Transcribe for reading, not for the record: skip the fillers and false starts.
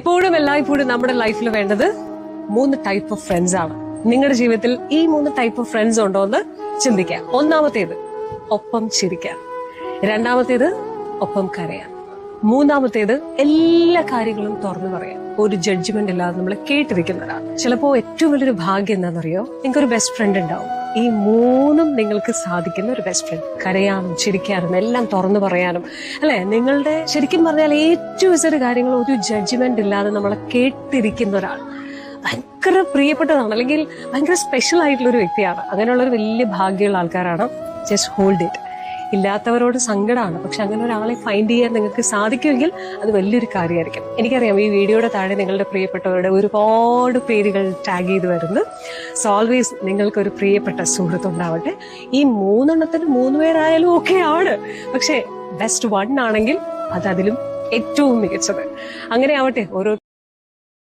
എപ്പോഴും എല്ലായ്പ്പോഴും നമ്മുടെ ലൈഫിൽ വേണ്ടത് 3 ടൈപ്പ് ഓഫ് ഫ്രണ്ട്സ് ആണ്. നിങ്ങളുടെ ജീവിതത്തിൽ ഈ 3 ടൈപ്പ് ഓഫ് ഫ്രണ്ട്സ് ഉണ്ടോ എന്ന് ചിന്തിക്കാം. ഒന്നാമത്തേത് ഒപ്പം ചിരിക്കാം, രണ്ടാമത്തേത് ഒപ്പം കരയാം, മൂന്നാമത്തേത് എല്ലാ കാര്യങ്ങളും തുറന്നു പറയാം, ഒരു ജഡ്ജ്മെന്റ് ഇല്ലാതെ നമ്മളെ കേട്ടിരിക്കുന്നതാണ്. ചിലപ്പോ ഏറ്റവും വലിയൊരു ഭാഗ്യം എന്താണെന്നറിയോ, നിങ്ങൾക്കൊരു ബെസ്റ്റ് ഫ്രണ്ട് ഉണ്ടാവും. ഈ 3ഉം നിങ്ങൾക്ക് സാധിക്കുന്ന ഒരു ബെസ്റ്റ് ഫ്രണ്ട്. കരയാനും ചിരിക്കാനും എല്ലാം തുറന്നു പറയാനും, അല്ലെ, നിങ്ങളുടെ ശരിക്കും പറഞ്ഞാൽ ഏറ്റവും വലിയൊരു കാര്യങ്ങൾ ഒരു ജഡ്ജ്മെന്റ് ഇല്ലാതെ നമ്മളെ കേട്ടിരിക്കുന്ന ഒരാൾ ഭയങ്കര പ്രിയപ്പെട്ടതാണ്, അല്ലെങ്കിൽ ഭയങ്കര സ്പെഷ്യൽ ആയിട്ടുള്ള ഒരു വ്യക്തിയാണ്. അങ്ങനെയുള്ളൊരു വലിയ ഭാഗ്യമുള്ള ആൾക്കാരാണ്. Just hold it. ഇല്ലാത്തവരോട് സങ്കടമാണ്, പക്ഷെ അങ്ങനെ ഒരാളെ ഫൈൻഡ് ചെയ്യാൻ നിങ്ങൾക്ക് സാധിക്കുമെങ്കിൽ അത് വലിയൊരു കാര്യമായിരിക്കും. എനിക്കറിയാം ഈ വീഡിയോയുടെ താഴെ നിങ്ങളുടെ പ്രിയപ്പെട്ടവരുടെ ഒരുപാട് പേരുകൾ ടാഗ് ചെയ്ത് വരുന്നു. സോ ഓൾവേസ് നിങ്ങൾക്കൊരു പ്രിയപ്പെട്ട സുഹൃത്തുണ്ടാവട്ടെ. ഈ 3 പേരായാലും ഓക്കെ ആണ്, പക്ഷെ ബെസ്റ്റ് 1 ആണെങ്കിൽ അത് അതിലും ഏറ്റവും മികച്ചത്. അങ്ങനെ ആവട്ടെ. ഓരോ